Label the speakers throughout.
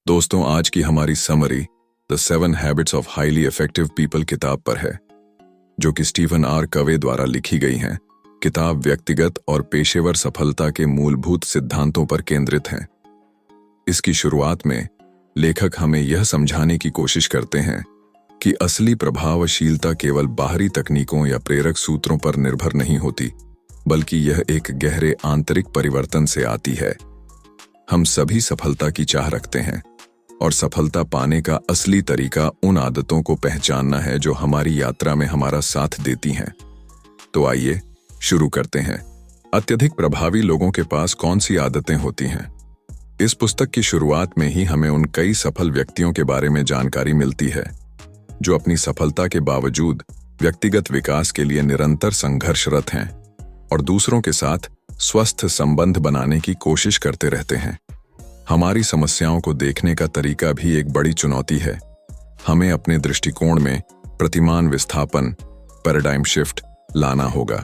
Speaker 1: दोस्तों, आज की हमारी summary the 7 habits of highly effective people किताब पर है, जो कि स्टीफन आर कवे द्वारा लिखी गई है। किताब व्यक्तिगत और पेशेवर सफलता के मूलभूत सिद्धांतों पर केंद्रित है। इसकी शुरुआत में लेखक हमें यह समझाने की कोशिश करते हैं कि असली प्रभावशीलता केवल बाहरी तकनीकों या प्रेरक सूत्रों पर निर्भर नहीं होती, बल्कि यह एक गहरे आंतरिक परिवर्तन से आती है। हम सभी सफलता की चाह रखते हैं, और सफलता पाने का असली तरीका उन आदतों को पहचानना है जो हमारी यात्रा में हमारा साथ देती हैं। तो आइए शुरू करते हैं। अत्यधिक प्रभावी लोगों के पास कौन सी आदतें होती हैं? इस पुस्तक की शुरुआत में ही हमें उन कई सफल व्यक्तियों के बारे में जानकारी मिलती है जो अपनी सफलता के बावजूद व्यक्तिगत विकास के लिए निरंतर संघर्षरत हैं और दूसरों के साथ स्वस्थ संबंध बनाने की कोशिश करते रहते हैं। हमारी समस्याओं को देखने का तरीका भी एक बड़ी चुनौती है। हमें अपने दृष्टिकोण में प्रतिमान विस्थापन, पैराडाइम शिफ्ट लाना होगा।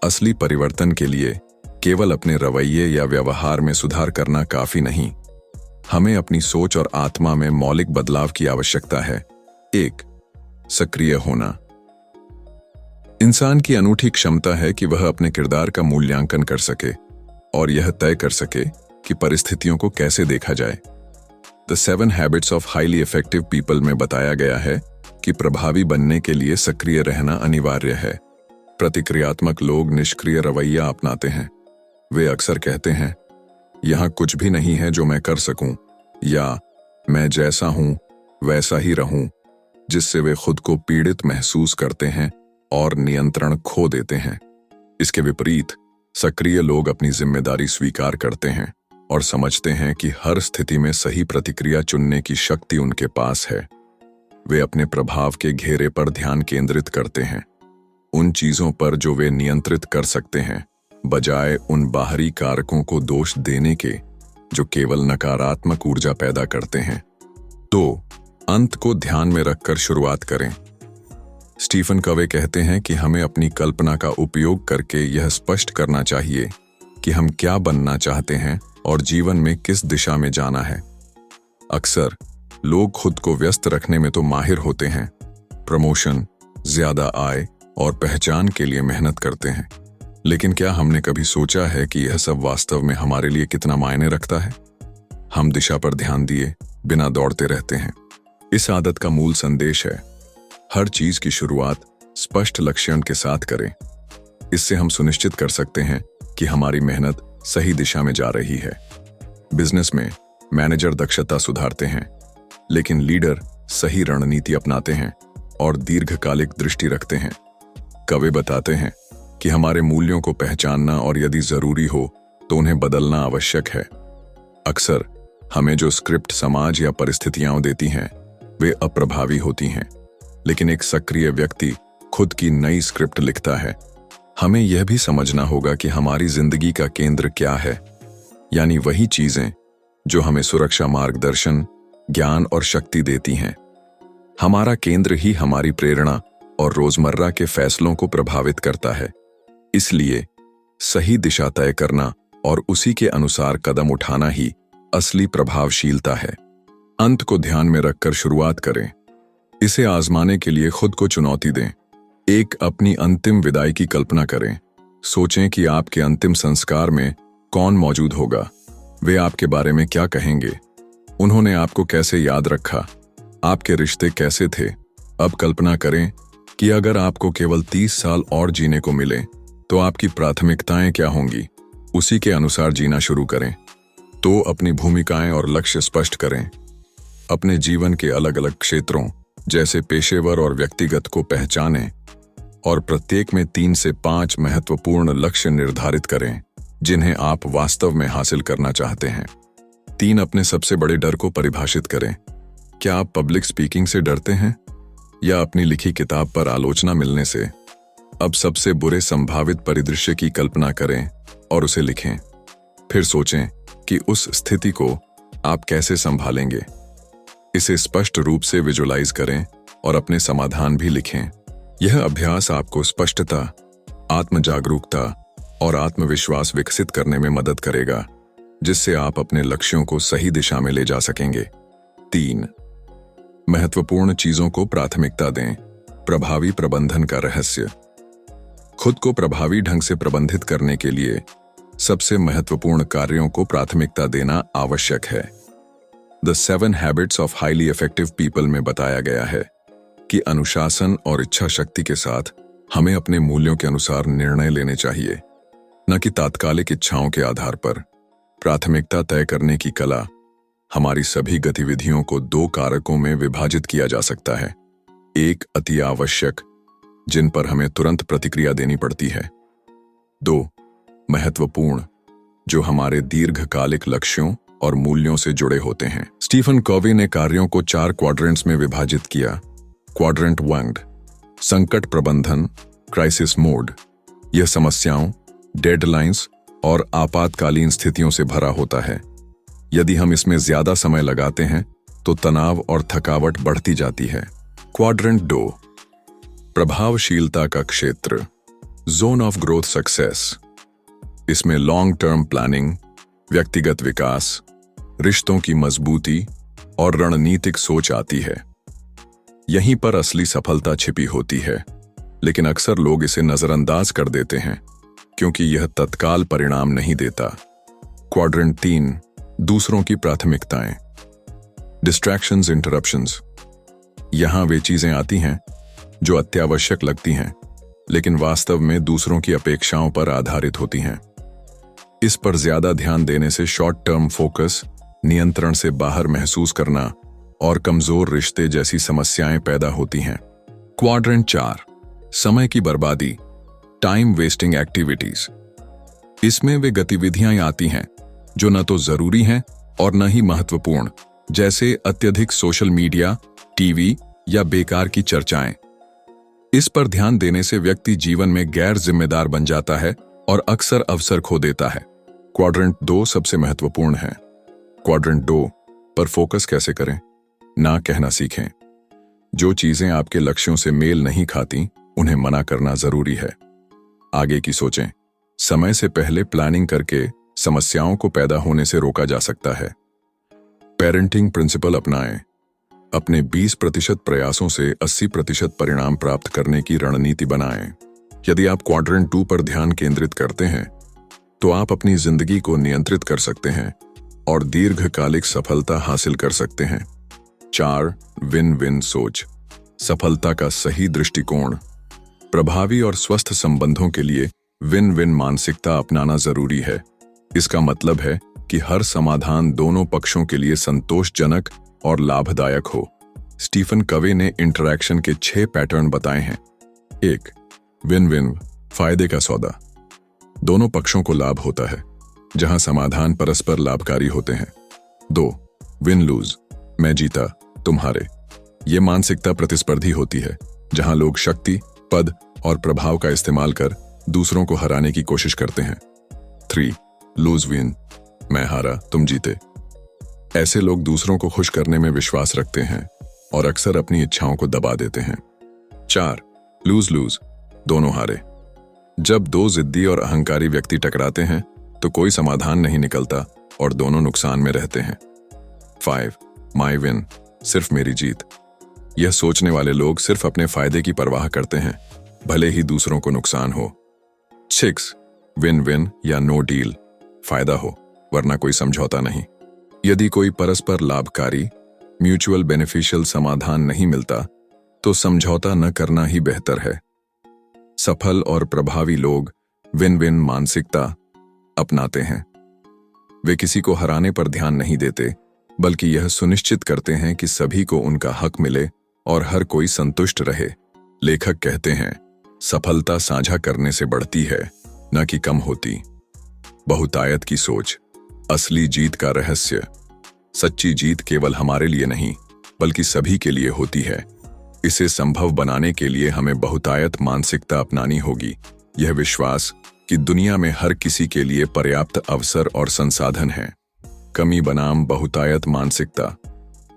Speaker 1: असली परिवर्तन के लिए केवल अपने रवैये या व्यवहार में सुधार करना काफी नहीं, हमें अपनी सोच और आत्मा में मौलिक बदलाव की आवश्यकता है। 1. सक्रिय होना। इंसान की अनूठी क्षमता है कि वह अपने किरदार का मूल्यांकन कर सके और यह तय कर सके कि परिस्थितियों को कैसे देखा जाए। The 7 habits of highly effective people में बताया गया है कि प्रभावी बनने के लिए सक्रिय रहना अनिवार्य है। प्रतिक्रियात्मक लोग निष्क्रिय रवैया अपनाते हैं। वे अक्सर कहते हैं, यहां कुछ भी नहीं है जो मैं कर सकूं, या मैं जैसा हूं वैसा ही रहूं, जिससे वे खुद को पीड़ित महसूस करते हैं और नियंत्रण खो देते हैं। इसके विपरीत सक्रिय लोग अपनी जिम्मेदारी स्वीकार करते हैं और समझते हैं कि हर स्थिति में सही प्रतिक्रिया चुनने की शक्ति उनके पास है। वे अपने प्रभाव के घेरे पर ध्यान केंद्रित करते हैं, उन चीजों पर जो वे नियंत्रित कर सकते हैं, बजाय उन बाहरी कारकों को दोष देने के जो केवल नकारात्मक ऊर्जा पैदा करते हैं। 2. अंत को ध्यान में रखकर शुरुआत करें। स्टीफन कवे कहते हैं कि हमें अपनी कल्पना का उपयोग करके यह स्पष्ट करना चाहिए कि हम क्या बनना चाहते हैं और जीवन में किस दिशा में जाना है। अक्सर लोग खुद को व्यस्त रखने में तो माहिर होते हैं, प्रमोशन, ज्यादा आय और पहचान के लिए मेहनत करते हैं, लेकिन क्या हमने कभी सोचा है कि यह सब वास्तव में हमारे लिए कितना मायने रखता है? हम दिशा पर ध्यान दिए बिना दौड़ते रहते हैं। इस आदत का मूल संदेश है, हर चीज की शुरुआत स्पष्ट लक्ष्य के साथ करें। इससे हम सुनिश्चित कर सकते हैं कि हमारी मेहनत सही दिशा में जा रही है। बिजनेस में मैनेजर दक्षता सुधारते हैं, लेकिन लीडर सही रणनीति अपनाते हैं और दीर्घकालिक दृष्टि रखते हैं। कवे बताते हैं कि हमारे मूल्यों को पहचानना और यदि जरूरी हो तो उन्हें बदलना आवश्यक है। अक्सर हमें जो स्क्रिप्ट समाज या परिस्थितियां देती हैं, वे अप्रभावी होती हैं, लेकिन एक सक्रिय व्यक्ति खुद की नई स्क्रिप्ट लिखता है। हमें यह भी समझना होगा कि हमारी जिंदगी का केंद्र क्या है, यानी वही चीजें जो हमें सुरक्षा, मार्गदर्शन, ज्ञान और शक्ति देती हैं। हमारा केंद्र ही हमारी प्रेरणा और रोजमर्रा के फैसलों को प्रभावित करता है। इसलिए सही दिशा तय करना और उसी के अनुसार कदम उठाना ही असली प्रभावशीलता है। अंत को ध्यान में रखकर शुरुआत करें। इसे आजमाने के लिए खुद को चुनौती दें। एक अपनी अंतिम विदाई की कल्पना करें। सोचें कि आपके अंतिम संस्कार में कौन मौजूद होगा, वे आपके बारे में क्या कहेंगे, उन्होंने आपको कैसे याद रखा, आपके रिश्ते कैसे थे। अब कल्पना करें कि अगर आपको केवल 30 साल और जीने को मिले तो आपकी प्राथमिकताएं क्या होंगी। उसी के अनुसार जीना शुरू करें। तो अपनी भूमिकाएं और लक्ष्य स्पष्ट करें। अपने जीवन के अलग अलग क्षेत्रों जैसे पेशेवर और व्यक्तिगत को पहचानें और प्रत्येक में 3 से 5 महत्वपूर्ण लक्ष्य निर्धारित करें जिन्हें आप वास्तव में हासिल करना चाहते हैं। 3. अपने सबसे बड़े डर को परिभाषित करें। क्या आप पब्लिक स्पीकिंग से डरते हैं या अपनी लिखी किताब पर आलोचना मिलने से? अब सबसे बुरे संभावित परिदृश्य की कल्पना करें और उसे लिखें। फिर सोचें कि उस स्थिति को आप कैसे संभालेंगे। इसे स्पष्ट रूप से विजुअलाइज करें और अपने समाधान भी लिखें। यह अभ्यास आपको स्पष्टता, आत्म जागरूकता और आत्मविश्वास विकसित करने में मदद करेगा। जिससे आप अपने लक्ष्यों को सही दिशा में ले जा सकेंगे। 3. महत्वपूर्ण चीजों को प्राथमिकता दें। प्रभावी प्रबंधन का रहस्य। खुद को प्रभावी ढंग से प्रबंधित करने के लिए सबसे महत्वपूर्ण कार्यों को प्राथमिकता देना आवश्यक है। The 7 habits of highly effective people में बताया गया है कि अनुशासन और इच्छा शक्ति के साथ हमें अपने मूल्यों के अनुसार निर्णय लेने चाहिए, न कि तात्कालिक इच्छाओं के आधार पर। प्राथमिकता तय करने की कला। हमारी सभी गतिविधियों को 2 कारकों में विभाजित किया जा सकता है। 1 अति आवश्यक, जिन पर हमें तुरंत प्रतिक्रिया देनी पड़ती है। 2 महत्वपूर्ण, जो हमारे दीर्घकालिक लक्ष्यों और मूल्यों से जुड़े होते हैं। स्टीफन कॉवी ने कार्यों को 4 क्वाड्रेंट्स में विभाजित किया। क्वाड्रेंट 1 संकट प्रबंधन, क्राइसिस मोड। यह समस्याओं, डेडलाइंस और आपातकालीन स्थितियों से भरा होता है। यदि हम इसमें ज्यादा समय लगाते हैं तो तनाव और थकावट बढ़ती जाती है। क्वाड्रेंट 2 प्रभावशीलता का क्षेत्र, जोन ऑफ ग्रोथ सक्सेस। इसमें लॉन्ग टर्म प्लानिंग, व्यक्तिगत विकास, रिश्तों की मजबूती और रणनीतिक सोच आती है। यहीं पर असली सफलता छिपी होती है, लेकिन अक्सर लोग इसे नजरअंदाज कर देते हैं क्योंकि यह तत्काल परिणाम नहीं देता। क्वाड्रेंट 3 दूसरों की प्राथमिकताएं, डिस्ट्रैक्शंस, इंटरप्शंस। यहां वे चीजें आती हैं जो अत्यावश्यक लगती हैं, लेकिन वास्तव में दूसरों की अपेक्षाओं पर आधारित होती हैं। इस पर ज्यादा ध्यान देने से शॉर्ट टर्म फोकस, नियंत्रण से बाहर महसूस करना और कमजोर रिश्ते जैसी समस्याएं पैदा होती हैं। क्वाड्रेंट 4 समय की बर्बादी, टाइम वेस्टिंग एक्टिविटीज। इसमें वे गतिविधियां आती हैं जो न तो जरूरी हैं और न ही महत्वपूर्ण, जैसे अत्यधिक सोशल मीडिया, टीवी या बेकार की चर्चाएं। इस पर ध्यान देने से व्यक्ति जीवन में गैर जिम्मेदार बन जाता है और अक्सर अवसर खो देता है। क्वाड्रेंट 2 सबसे महत्वपूर्ण है। क्वाड्रेंट 2 पर फोकस कैसे करें? ना कहना सीखें। जो चीजें आपके लक्ष्यों से मेल नहीं खाती, उन्हें मना करना जरूरी है। आगे की सोचें। समय से पहले प्लानिंग करके समस्याओं को पैदा होने से रोका जा सकता है। पेरेंटिंग प्रिंसिपल अपनाएं। अपने 20% प्रयासों से 80% परिणाम प्राप्त करने की रणनीति बनाएं। यदि आप क्वाड्रेंट 2 पर ध्यान केंद्रित करते हैं तो आप अपनी जिंदगी को नियंत्रित कर सकते हैं और दीर्घकालिक सफलता हासिल कर सकते हैं। 4 विन विन सोच, सफलता का सही दृष्टिकोण। प्रभावी और स्वस्थ संबंधों के लिए विन विन मानसिकता अपनाना जरूरी है। इसका मतलब है कि हर समाधान दोनों पक्षों के लिए संतोषजनक और लाभदायक हो। स्टीफन कवे ने इंटरैक्शन के 6 पैटर्न बताए हैं। 1 विन विन, फायदे का सौदा। दोनों पक्षों को लाभ होता है, जहां समाधान परस्पर लाभकारी होते हैं। 2 विन लूज, मैं जीता तुम हारे। ये मानसिकता प्रतिस्पर्धी होती है, जहां लोग शक्ति, पद और प्रभाव का इस्तेमाल कर दूसरों को हराने की कोशिश करते हैं। 3 लूज विन, मैं हारा तुम जीते। ऐसे लोग दूसरों को खुश करने में विश्वास रखते हैं और अक्सर अपनी इच्छाओं को दबा देते हैं। 4 लूज लूज, दोनों हारे। जब 2 जिद्दी और अहंकारी व्यक्ति टकराते हैं तो कोई समाधान नहीं निकलता और दोनों नुकसान में रहते हैं। 5 माई विन, सिर्फ मेरी जीत। यह सोचने वाले लोग सिर्फ अपने फायदे की परवाह करते हैं, भले ही दूसरों को नुकसान हो। 6 विन विन या नो डील, फायदा हो वरना कोई समझौता नहीं। यदि कोई परस्पर लाभकारी, म्यूचुअल बेनिफिशियल समाधान नहीं मिलता तो समझौता न करना ही बेहतर है। सफल और प्रभावी लोग विन विन मानसिकता अपनाते हैं। वे किसी को हराने पर ध्यान नहीं देते, बल्कि यह सुनिश्चित करते हैं कि सभी को उनका हक मिले और हर कोई संतुष्ट रहे। लेखक कहते हैं, सफलता साझा करने से बढ़ती है, न कि कम होती। बहुतायत की सोच, असली जीत का रहस्य। सच्ची जीत केवल हमारे लिए नहीं, बल्कि सभी के लिए होती है। इसे संभव बनाने के लिए हमें बहुतायत मानसिकता अपनानी होगी। यह विश्वास कि दुनिया में हर किसी के लिए पर्याप्त अवसर और संसाधन हैं। कमी बनाम बहुतायत मानसिकता।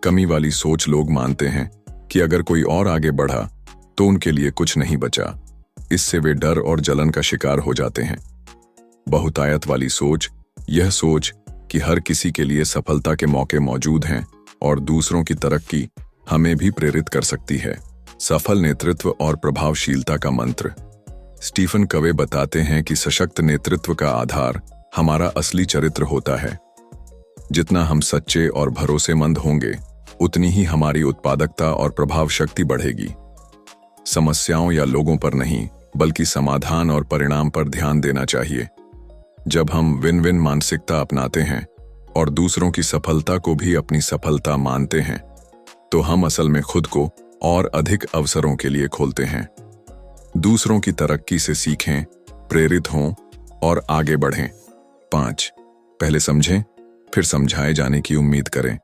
Speaker 1: कमी वाली सोच लोग मानते हैं कि अगर कोई और आगे बढ़ा तो उनके लिए कुछ नहीं बचा। इससे वे डर और जलन का शिकार हो जाते हैं। बहुतायत वाली सोच, यह सोच कि हर किसी के लिए सफलता के मौके मौजूद हैं और दूसरों की तरक्की हमें भी प्रेरित कर सकती है। सफल नेतृत्व और प्रभावशीलता का मंत्र। स्टीफन कवे बताते हैं कि सशक्त नेतृत्व का आधार हमारा असली चरित्र होता है। जितना हम सच्चे और भरोसेमंद होंगे, उतनी ही हमारी उत्पादकता और प्रभाव शक्ति बढ़ेगी। समस्याओं या लोगों पर नहीं, बल्कि समाधान और परिणाम पर ध्यान देना चाहिए। जब हम विन विन मानसिकता अपनाते हैं और दूसरों की सफलता को भी अपनी सफलता मानते हैं, तो हम असल में खुद को और अधिक अवसरों के लिए खोलते हैं। दूसरों की तरक्की से सीखें, प्रेरित हों और आगे बढ़ें। 5. पहले समझें, फिर समझाए जाने की उम्मीद करें।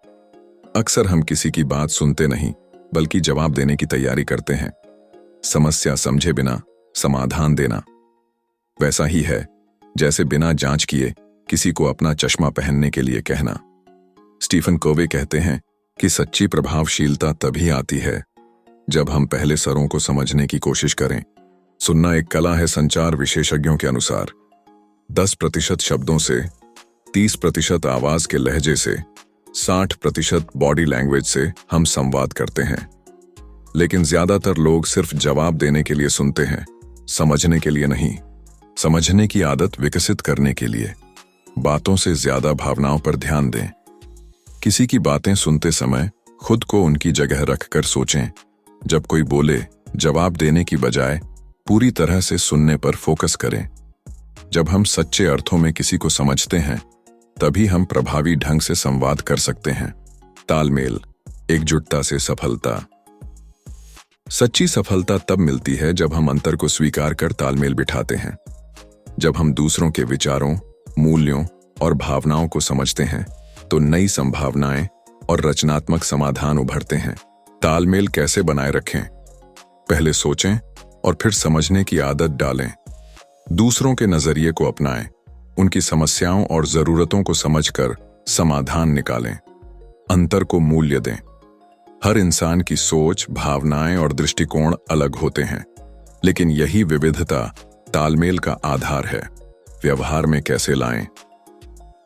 Speaker 1: अक्सर हम किसी की बात सुनते नहीं, बल्कि जवाब देने की तैयारी करते हैं। समस्या समझे बिना समाधान देना वैसा ही है जैसे बिना जांच किए किसी को अपना चश्मा पहनने के लिए कहना। स्टीफन कोवे कहते हैं कि सच्ची प्रभावशीलता तभी आती है जब हम पहले स्वरों को समझने की कोशिश करें। सुनना एक कला है। संचार विशेषज्ञों के अनुसार 10% शब्दों से, 30% आवाज के लहजे से, 60% बॉडी लैंग्वेज से हम संवाद करते हैं। लेकिन ज्यादातर लोग सिर्फ जवाब देने के लिए सुनते हैं, समझने के लिए नहीं। समझने की आदत विकसित करने के लिए बातों से ज्यादा भावनाओं पर ध्यान दें। किसी की बातें सुनते समय खुद को उनकी जगह रखकर सोचें। जब कोई बोले, जवाब देने की बजाय पूरी तरह से सुनने पर फोकस करें। जब हम सच्चे अर्थों में किसी को समझते हैं, तभी हम प्रभावी ढंग से संवाद कर सकते हैं। तालमेल, एकजुटता से सफलता। सच्ची सफलता तब मिलती है जब हम अंतर को स्वीकार कर तालमेल बिठाते हैं। जब हम दूसरों के विचारों, मूल्यों और भावनाओं को समझते हैं, तो नई संभावनाएं और रचनात्मक समाधान उभरते हैं। तालमेल कैसे बनाए रखें? पहले सोचें और फिर समझने की आदत डालें। दूसरों के नजरिए को अपनाएं, उनकी समस्याओं और जरूरतों को समझकर समाधान निकालें। अंतर को मूल्य दें। हर इंसान की सोच, भावनाएं और दृष्टिकोण अलग होते हैं, लेकिन यही विविधता तालमेल का आधार है। व्यवहार में कैसे लाएं?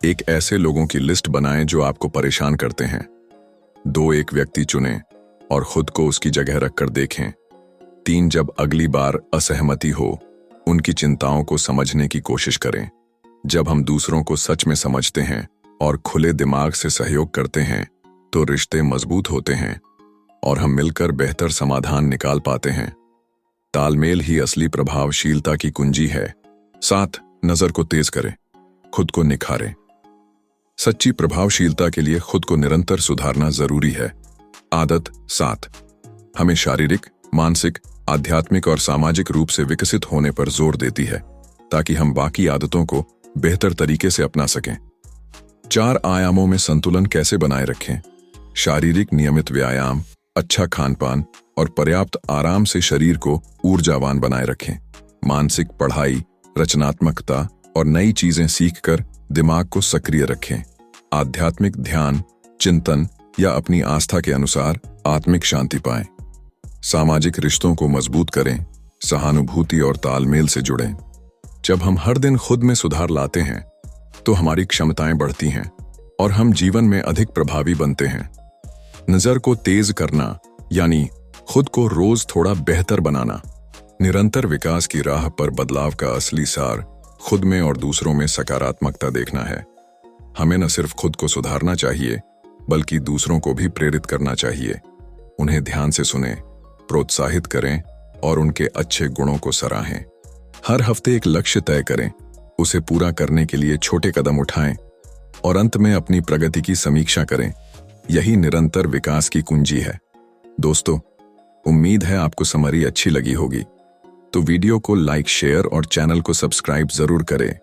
Speaker 1: एक ऐसे लोगों की लिस्ट बनाएं जो आपको परेशान करते हैं। 1 व्यक्ति चुनें और खुद को उसकी जगह रखकर देखें। 3 जब अगली बार असहमति हो, उनकी चिंताओं को समझने की कोशिश करें। जब हम दूसरों को सच में समझते हैं और खुले दिमाग से सहयोग करते हैं, तो रिश्ते मजबूत होते हैं और हम मिलकर बेहतर समाधान निकाल पाते हैं। तालमेल ही असली प्रभावशीलता की कुंजी है। 7 नजर को तेज करें, खुद को निखारें। सच्ची प्रभावशीलता के लिए खुद को निरंतर सुधारना जरूरी है। आदत 7 हमें शारीरिक, मानसिक, आध्यात्मिक और सामाजिक रूप से विकसित होने पर जोर देती है, ताकि हम बाकी आदतों को बेहतर तरीके से अपना सकें। 4 आयामों में संतुलन कैसे बनाए रखें? शारीरिक नियमित व्यायाम, अच्छा खानपान और पर्याप्त आराम से शरीर को ऊर्जावान बनाए रखें। मानसिक पढ़ाई, रचनात्मकता और नई चीजें सीखकर दिमाग को सक्रिय रखें। आध्यात्मिक ध्यान, चिंतन या अपनी आस्था के अनुसार आत्मिक शांति पाएं। सामाजिक रिश्तों को मजबूत करें, सहानुभूति और तालमेल से जुड़ें। जब हम हर दिन खुद में सुधार लाते हैं, तो हमारी क्षमताएं बढ़ती हैं और हम जीवन में अधिक प्रभावी बनते हैं। नजर को तेज करना यानी खुद को रोज थोड़ा बेहतर बनाना। निरंतर विकास की राह पर बदलाव का असली सार खुद में और दूसरों में सकारात्मकता देखना है। हमें न सिर्फ खुद को सुधारना चाहिए, बल्कि दूसरों को भी प्रेरित करना चाहिए। उन्हें ध्यान से सुनें, प्रोत्साहित करें और उनके अच्छे गुणों को सराहें। हर हफ्ते एक लक्ष्य तय करें, उसे पूरा करने के लिए छोटे कदम उठाएं और अंत में अपनी प्रगति की समीक्षा करें। यही निरंतर विकास की कुंजी है। दोस्तों, उम्मीद है आपको समरी अच्छी लगी होगी। तो वीडियो को लाइक, शेयर और चैनल को सब्सक्राइब जरूर करें।